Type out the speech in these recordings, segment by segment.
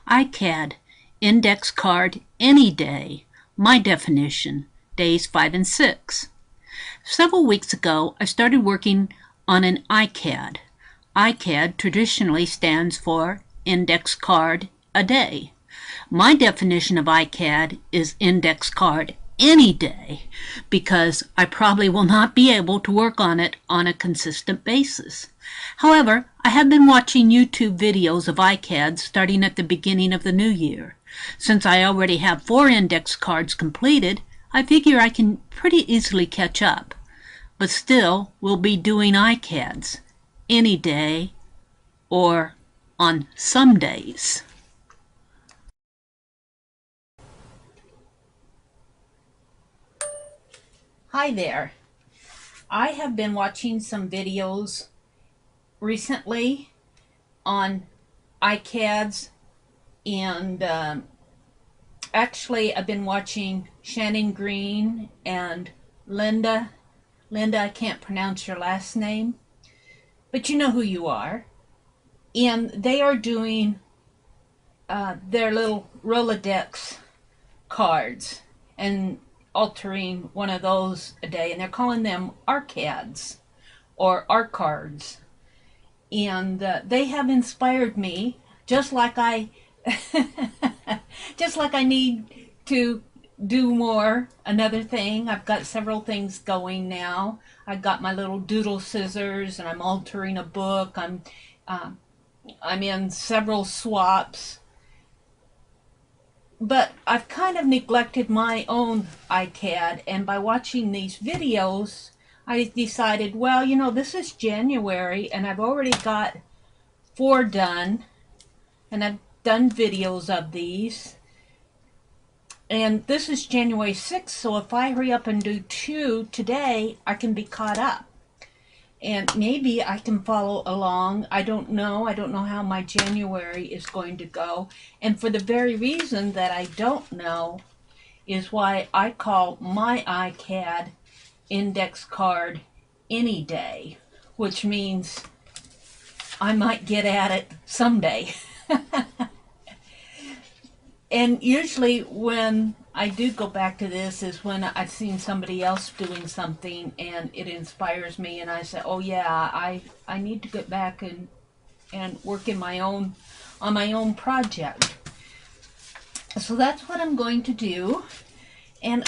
ICAD, index card any day. My definition, days 5 and 6. Several weeks ago, I started working on an ICAD. ICAD traditionally stands for index card a day. My definition of ICAD is index card any day because I probably will not be able to work on it on a consistent basis. However, I have been watching YouTube videos of ICAD starting at the beginning of the new year. Since I already have 4 index cards completed, I figure I can pretty easily catch up. But still, we'll be doing ICADs any day or on some days. Hi there. I have been watching some videos recently on ICADs, and actually I've been watching Shannon Green and Linda, I can't pronounce your last name, but you know who you are. And they are doing their little Rolodex cards and altering one of those a day, and they're calling them ARCADs or ARC cards. And they have inspired me, just like I need to do more. Another thing, I've got several things going now. I've got my little doodle scissors, and I'm altering a book. I'm in several swaps. But I've kind of neglected my own ICAD, and by watching these videos, I decided, well, you know, this is January, and I've already got 4 done, and I've done videos of these. And this is January 6th, so if I hurry up and do 2 today, I can be caught up. And maybe I can follow along. I don't know how my January is going to go. And for the very reason that I don't know is why I call my ICAD index card any day, which means I might get at it someday. And usually when I do go back to this is when I've seen somebody else doing something and it inspires me, and I say, oh yeah, I need to get back and work on my own project. So that's what I'm going to do. And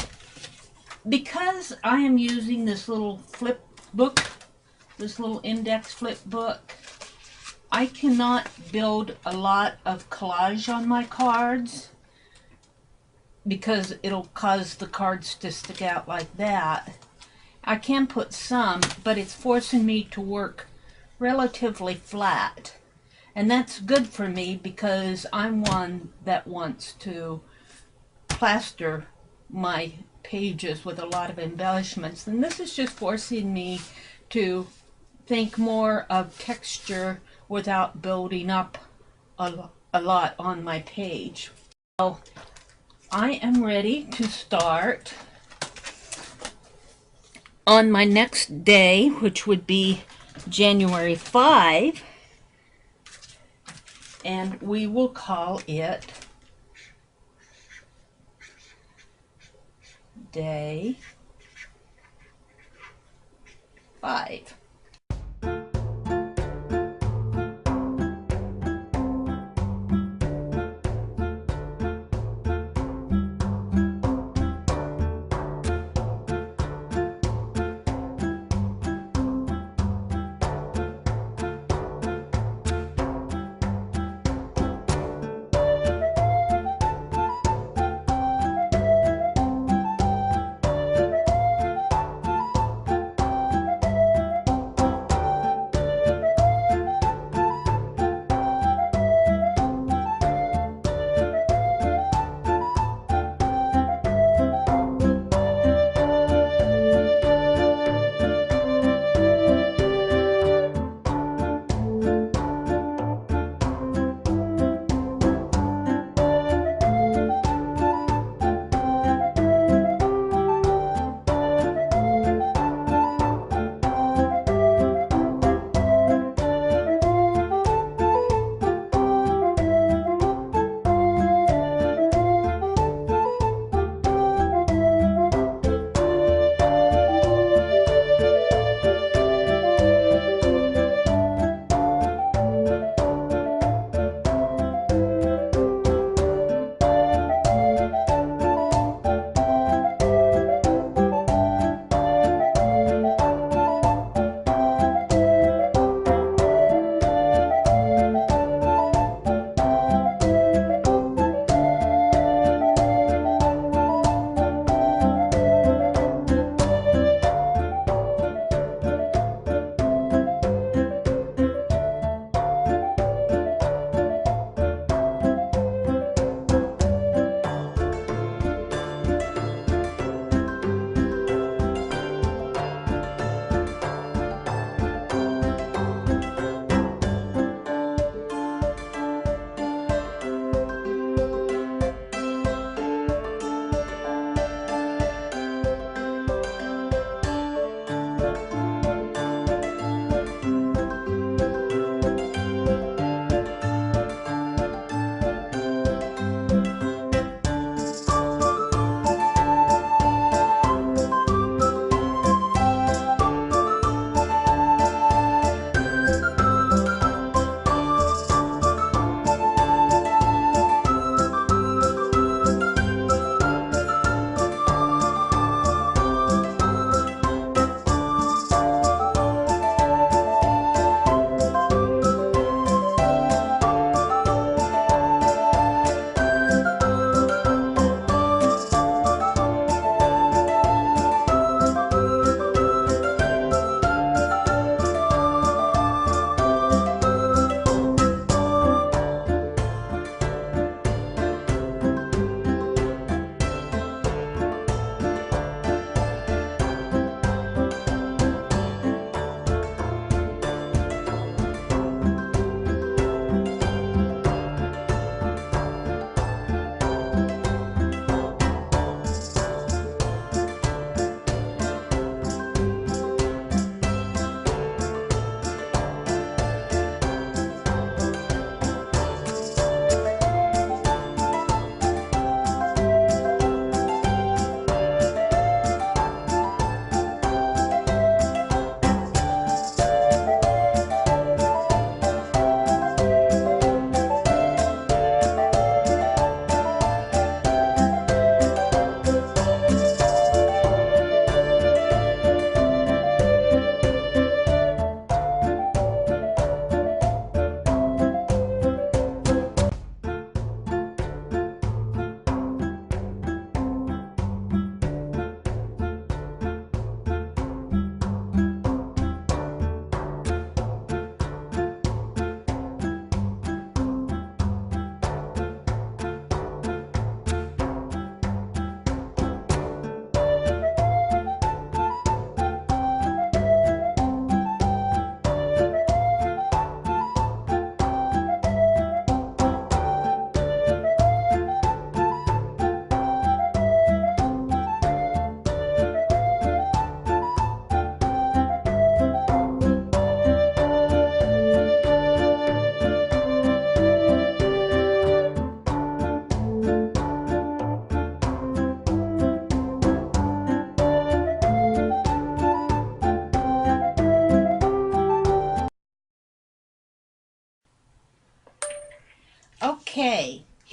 because I am using this little flip book, this little index flip book, I cannot build a lot of collage on my cards because it'll cause the cards to stick out like that. I can put some, but it's forcing me to work relatively flat. And that's good for me because I'm one that wants to plaster my pages with a lot of embellishments. And this is just forcing me to think more of texture without building up a lot on my page. So I am ready to start on my next day, which would be January 5, and we will call it Day 5.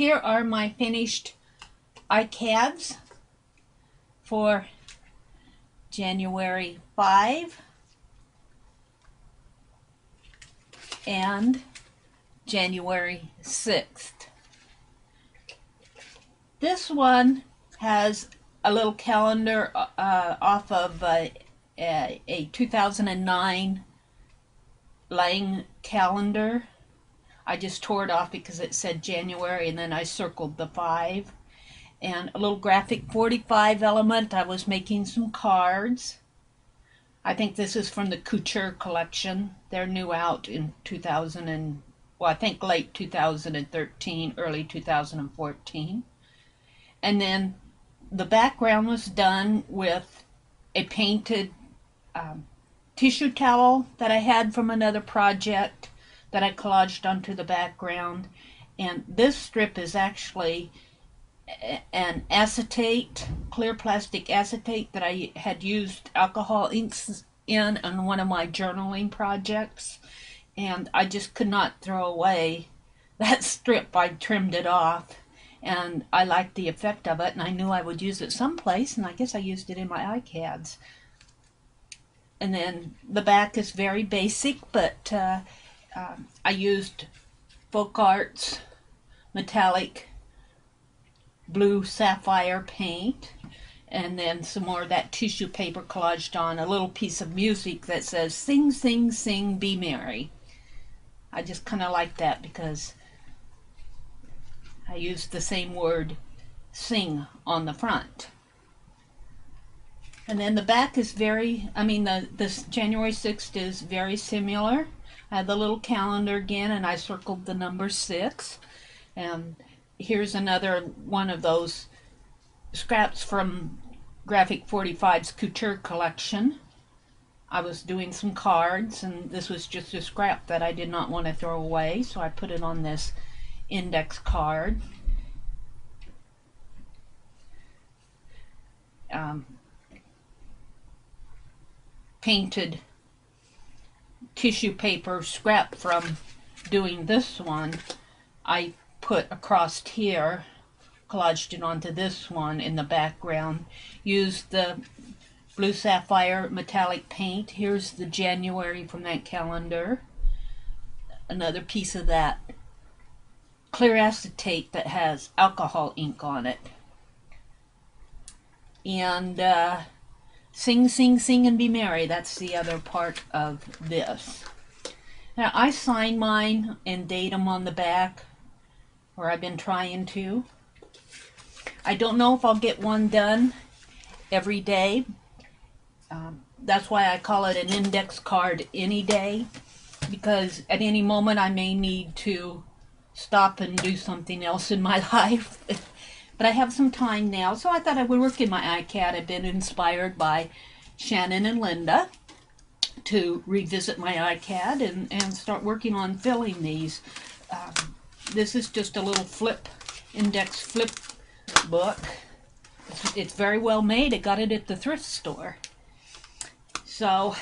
here are my finished ICADs for January 5 and January 6th. This one has a little calendar off of a 2009 Lang calendar. I just tore it off because it said January, and then I circled the 5. And a little graphic 45 element. I was making some cards. I think this is from the Couture collection. They're new out in 2000 and, well, I think late 2013, early 2014. And then the background was done with a painted tissue towel that I had from another project that I collaged onto the background. And this strip is actually an acetate, clear plastic acetate that I had used alcohol inks in on one of my journaling projects. And I just could not throw away that strip. I trimmed it off. And I liked the effect of it, and I knew I would use it someplace, and I guess I used it in my ICADs. And then the back is very basic, but I used Folk Arts metallic blue sapphire paint, and then some more of that tissue paper collaged on a little piece of music that says, "Sing, sing, sing, be merry." I just kind of like that because I used the same word, sing, on the front. And then the back is this January 6th is very similar. I had the little calendar again, and I circled the number 6. And here's another one of those scraps from Graphic 45's Couture collection. I was doing some cards, and this was just a scrap that I did not want to throw away, so I put it on this index card. Painted tissue paper scrap from doing this one, I put across here, collaged it onto this one in the background. Used the blue sapphire metallic paint. Here's the January from that calendar. Another piece of that clear acetate that has alcohol ink on it. And sing, sing, sing, and be merry. That's the other part of this. Now, I sign mine and date them on the back, or I've been trying to. I don't know if I'll get one done every day. That's why I call it an index card any day, because at any moment I may need to stop and do something else in my life. But I have some time now, so I thought I would work in my ICAD. I've been inspired by Shannon and Linda to revisit my ICAD and start working on filling these. This is just a little index flip book. It's very well made. I got it at the thrift store. So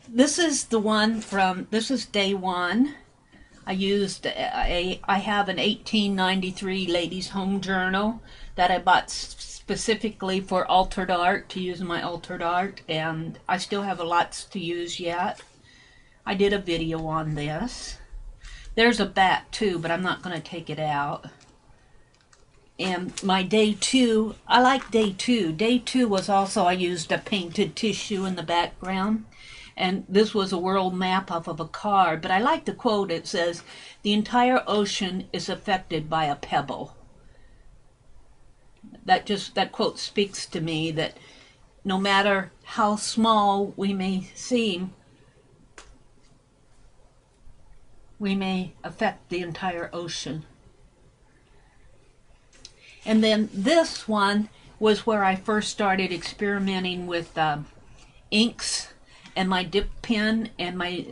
this is the one this is day 1. I have an 1893 ladies' home journal that I bought specifically for altered art, to use in my altered art, and I still have lots to use yet. I did a video on this. There's a bat too, but I'm not going to take it out. And my day 2, I like day 2. Day 2 was also, I used a painted tissue in the background. And this was a world map off of a card. But I like the quote. It says, "The entire ocean is affected by a pebble." That quote speaks to me that no matter how small we may seem, we may affect the entire ocean. And then this one was where I first started experimenting with inks and my dip pen and my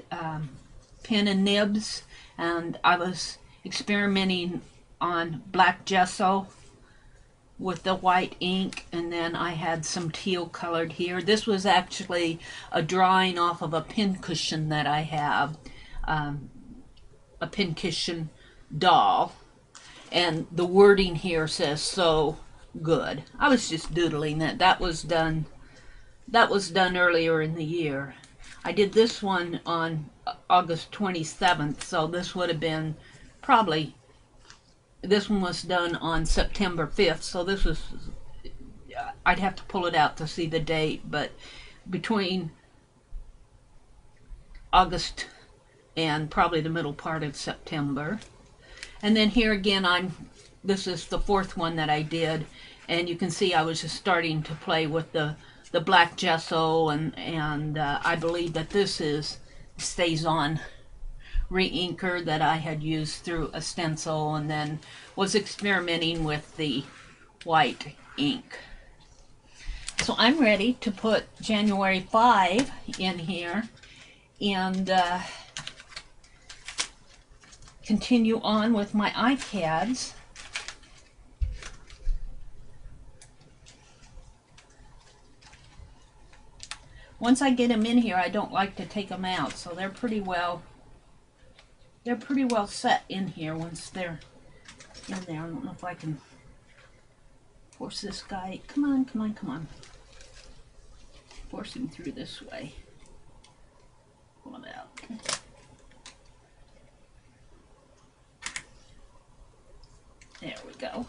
pen and nibs, and I was experimenting on black gesso with the white ink, and then I had some teal colored here. This was actually a drawing off of a pincushion that I have, a pincushion doll, And the wording here says "so good." I was just doodling that. That was done earlier in the year. I did this one on August 27th, so this would have been probably, this one was done on September 5th, so this was, I'd have to pull it out to see the date, but between August and probably the middle part of September. And then here again, this is the fourth one that I did, and you can see I was just starting to play with the black gesso, and I believe that this is StazOn re-inker that I had used through a stencil, and then was experimenting with the white ink. So I'm ready to put January 5 in here and continue on with my ICADs. Once I get them in here, I don't like to take them out, so they're pretty well set in here once they're in there. I don't know if I can force this guy. Come on, come on, come on. Force him through this way. Pull it out. There we go.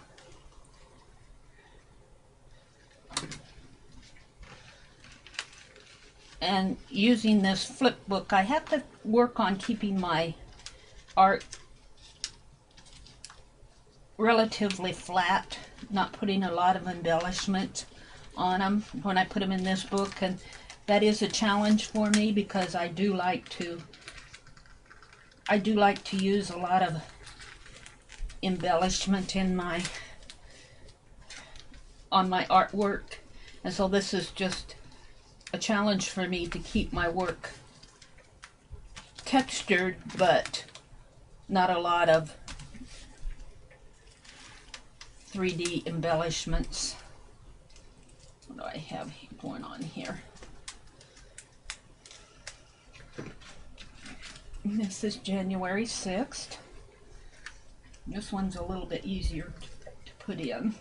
And using this flip book, I have to work on keeping my art relatively flat, not putting a lot of embellishment on them when I put them in this book, and that is a challenge for me because I do like to use a lot of embellishment on my artwork, and so this is just a challenge for me to keep my work textured but not a lot of 3D embellishments. What do I have going on here? This is January 6th. This one's a little bit easier to put in.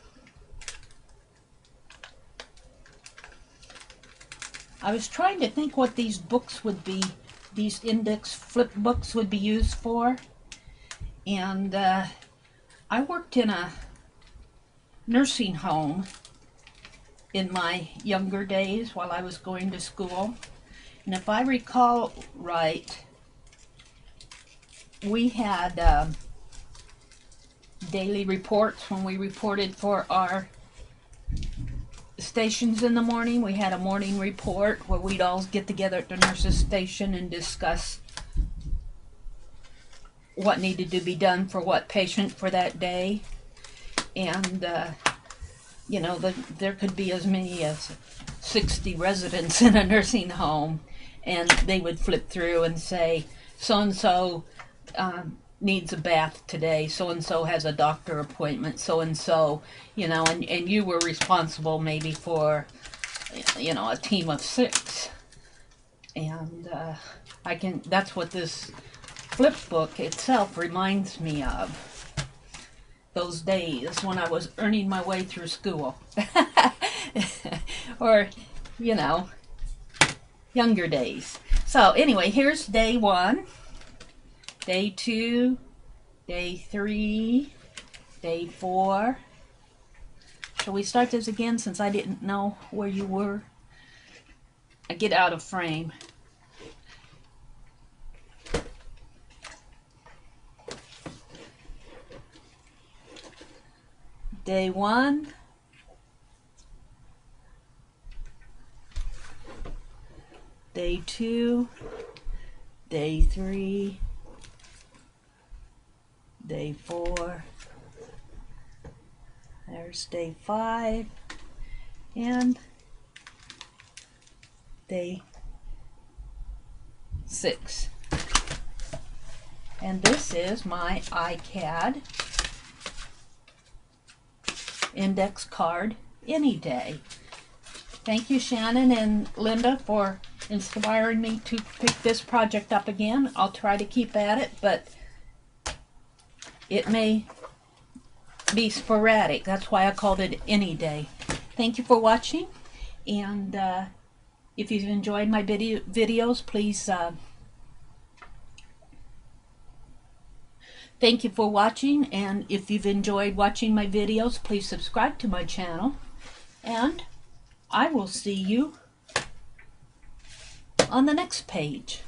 I was trying to think what these books would be, these index flip books would be used for. And I worked in a nursing home in my younger days while I was going to school. And if I recall right, we had daily reports when we reported for our stations in the morning. We had a morning report where we'd all get together at the nurse's station and discuss what needed to be done for what patient for that day. And you know, there could be as many as 60 residents in a nursing home, and they would flip through and say, so-and-so needs a bath today, so-and-so has a doctor appointment, so-and-so, you know, and you were responsible maybe for, you know, a team of 6. And that's what this flip book itself reminds me of. Those days when I was earning my way through school. Or, you know, younger days. So anyway, here's day 1, day 2, day 3, day 4. Shall we start this again since I didn't know where you were? I get out of frame. Day 1, day 2, day 3, day 4, there's day 5, and day 6. And this is my ICAD index card any day. Thank you, Shannon and Linda, for inspiring me to pick this project up again. I'll try to keep at it, but it may be sporadic. That's why I called it any day. Thank you for watching, and if you've enjoyed my videos, please thank you for watching, and if you've enjoyed watching my videos, please subscribe to my channel, and I will see you on the next page.